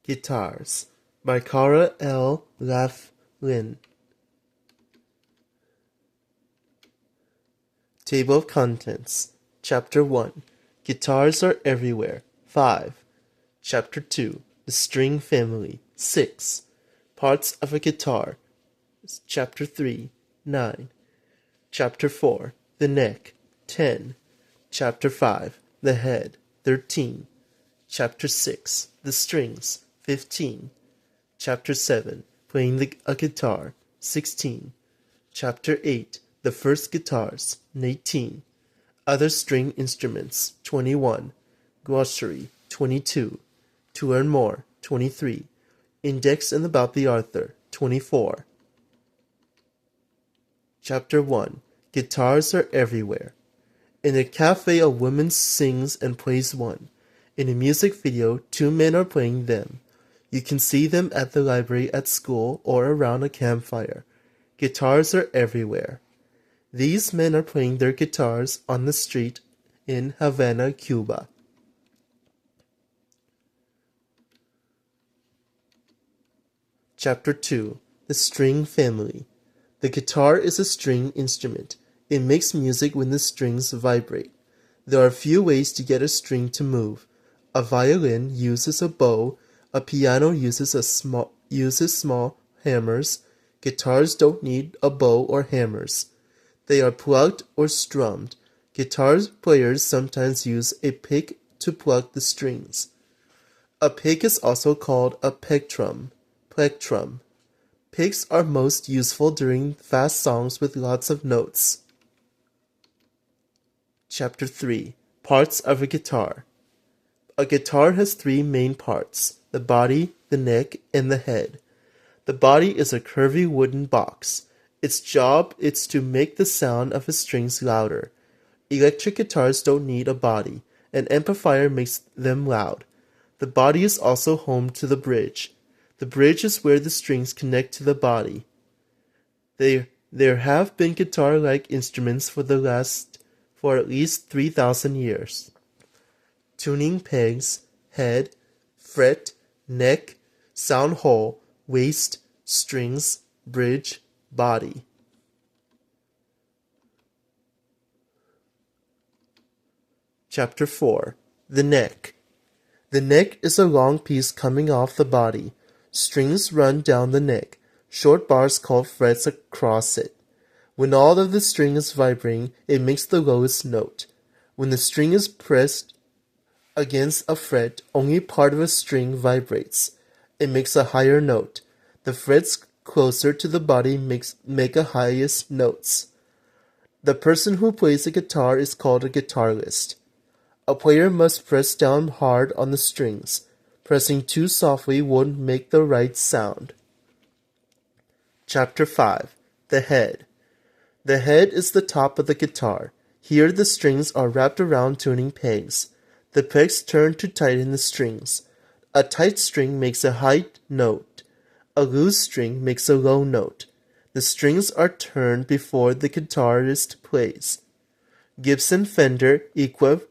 Guitars by Cara L. Laughlin. Table of Contents. Chapter 1. Guitars are everywhere. 5. Chapter 2. The String Family. 6. Parts of a guitar. Chapter 3. 9. Chapter 4. The neck. 10. Chapter 5. The head. 13. Chapter 6. The strings. 15. Chapter 7. Playing a guitar. 16. Chapter 8. The first guitars. 18. Other string instruments. 21. Glossary. 22. To learn more. 23. Index and about the author. 24. Chapter 1. Guitars are everywhere. In a cafe, a woman sings and plays one. In a music video, 2 men are playing them. You can see them at the library, at school, or around a campfire. Guitars are everywhere. These men are playing their guitars on the street in Havana, Cuba. Chapter 2. The String Family. The guitar is a string instrument. It makes music when the strings vibrate. There are few ways to get a string to move. A violin uses a bow. A piano uses small hammers. Guitars don't need a bow or hammers. They are plucked or strummed. Guitar players sometimes use a pick to pluck the strings. A pick is also called a plectrum. Picks are most useful during fast songs with lots of notes. Chapter 3. Parts of a guitar. A guitar has 3 main parts: the body, the neck, and the head. The body is a curvy wooden box. Its job is to make the sound of the strings louder. Electric guitars don't need a body. An amplifier makes them loud. The body is also home to the bridge. The bridge is where the strings connect to the body. There have been guitar-like instruments for at least 3,000 years. Tuning pegs, head, fret, neck, sound hole, waist, strings, bridge, body. Chapter 4. The neck. The neck is a long piece coming off the body. Strings run down the neck, short bars called frets across it. When all of the string is vibrating, it makes the lowest note. When the string is pressed against a fret, only part of a string vibrates. It makes a higher note. The frets closer to the body make a highest notes. The person who plays a guitar is called a guitarist. A player must press down hard on the strings. Pressing too softly won't make the right sound. Chapter 5. The head. The head is the top of the guitar. Here the strings are wrapped around tuning pegs. The pegs turn to tighten the strings. A tight string makes a high note. A loose string makes a low note. The strings are turned before the guitarist plays. Gibson, Fender, Epiphone,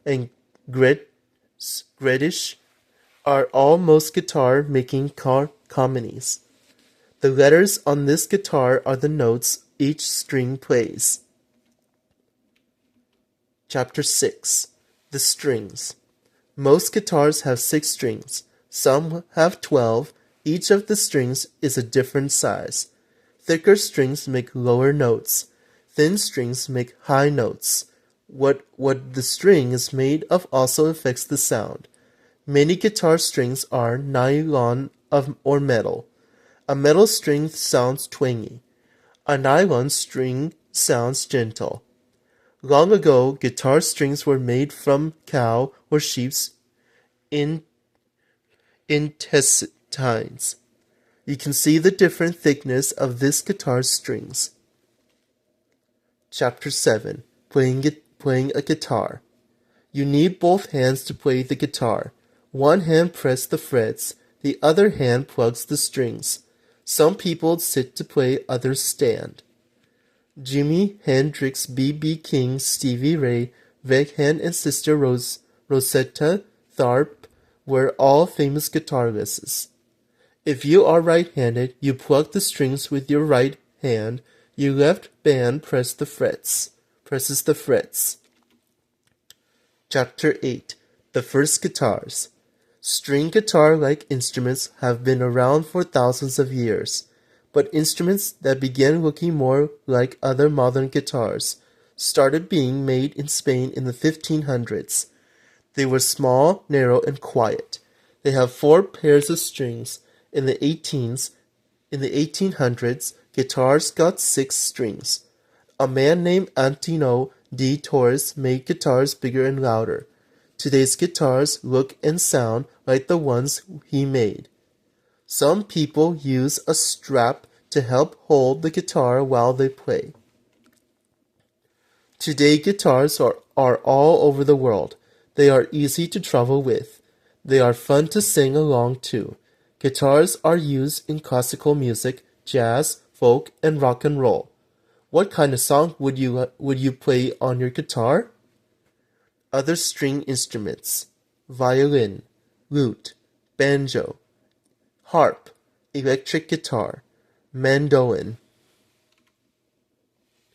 and Gretsch are all most guitar-making companies. The letters on this guitar are the notes each string plays. Chapter 6. The strings. Most guitars have 6 strings. Some have 12. Each of the strings is a different size. Thicker strings make lower notes. Thin strings make high notes. What the string is made of also affects the sound. Many guitar strings are nylon or metal. A metal string sounds twangy. A nylon string sounds gentle. Long ago, guitar strings were made from cow or sheep's intestines. You can see the different thickness of this guitar's strings. Chapter 7. Playing a guitar. You need both hands to play the guitar. One hand presses the frets, the other hand plugs the strings. Some people sit to play, others stand. Jimi Hendrix, B.B. King, Stevie Ray, Vaughan, and Sister Rosetta Tharp were all famous guitarists. If you are right-handed, you pluck the strings with your right hand. Your left band presses the frets. Chapter 8. The First Guitars. String guitar-like instruments have been around for thousands of years, but instruments that began looking more like other modern guitars started being made in Spain in the 1500s. They were small, narrow, and quiet. They have 4 pairs of strings. In the 1800s, guitars got 6 strings. A man named Antonio de Torres made guitars bigger and louder. Today's guitars look and sound like the ones he made. Some people use a strap to help hold the guitar while they play. Today guitars are all over the world. They are easy to travel with. They are fun to sing along to. Guitars are used in classical music, jazz, folk, and rock and roll. What kind of song would you play on your guitar? Other string instruments: violin, lute, banjo, harp, electric guitar, mandolin.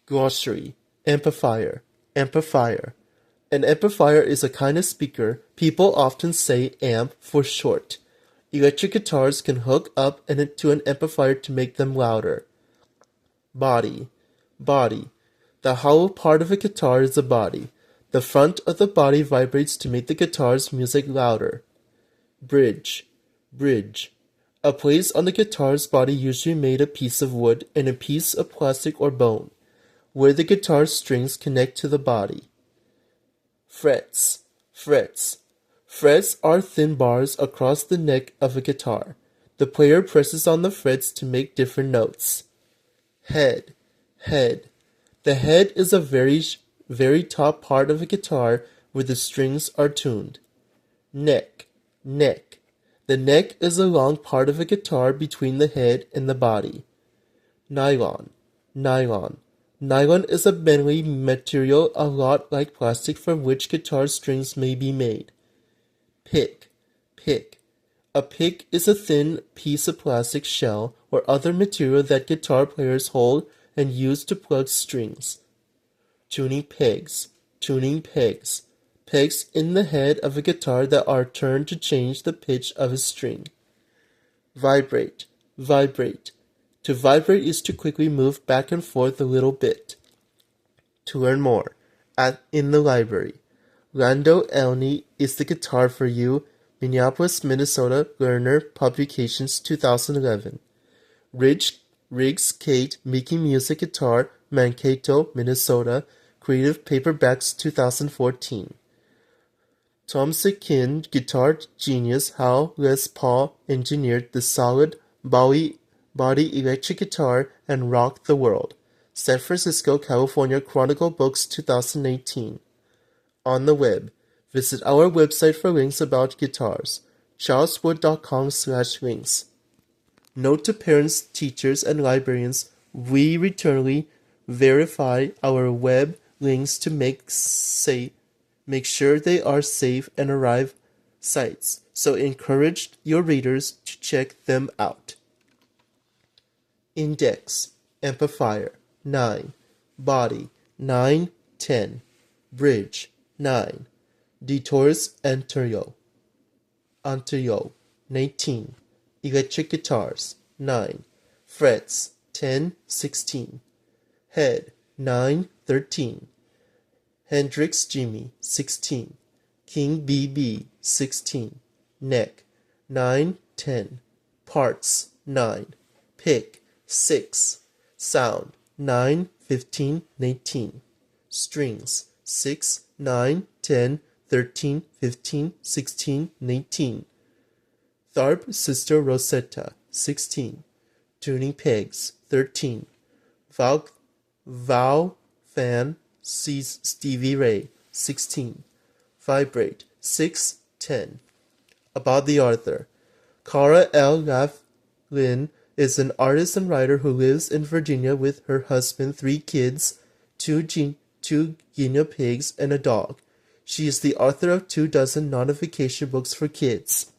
Glossary: amplifier. An amplifier is a kind of speaker. People often say amp for short. Electric guitars can hook up to an amplifier to make them louder. Body. The hollow part of a guitar is the body. The front of the body vibrates to make the guitar's music louder. Bridge. A place on the guitar's body usually made of piece of wood and a piece of plastic or bone, where the guitar strings connect to the body. Frets are thin bars across the neck of a guitar. The player presses on the frets to make different notes. Head. The head is a very top part of a guitar where the strings are tuned. Neck. The neck is a long part of a guitar between the head and the body. Nylon is a bendly material a lot like plastic from which guitar strings may be made. Pick. A pick is a thin piece of plastic shell or other material that guitar players hold and use to plug strings. Tuning pegs. Pegs in the head of a guitar that are turned to change the pitch of a string. Vibrate. To vibrate is to quickly move back and forth a little bit. To learn more, in the library. Lando Elney is the Guitar for You, Minneapolis, Minnesota, Lerner Publications, 2011. Riggs Kate, Making Music Guitar, Mankato, Minnesota, Creative Paperbacks, 2014. Tom Sekin, Guitar Genius, How Les Paul Engineered the Solid Body Electric Guitar and Rocked the World. San Francisco, California, Chronicle Books, 2018. On the web, visit our website for links about guitars, charleswood.com/links. Note to parents, teachers, and librarians, we routinely verify our web links to make sure they are safe and arrive sites, so encourage your readers to check them out. Index, amplifier, 9, body, 9, 10, bridge, 9, detours anterior, 19, electric guitars, 9, frets, 10, 16, head, 9, 13, Hendrix Jimmy, 16, King BB, 16, neck, 9, 10, parts, 9, pick, 6, sound, 9, 15, 19, strings, 6, 9, 10, 13, 15, 16, 19, Tharp Sister Rosetta, 16, tuning pegs, 13, Val Fan Stevie Ray, 16, vibrate, 6, 10. About the author. Cara L. Laughlin is an artist and writer who lives in Virginia with her husband, 3 kids, 2 guinea pigs, and a dog. She is the author of 24 nonfiction books for kids.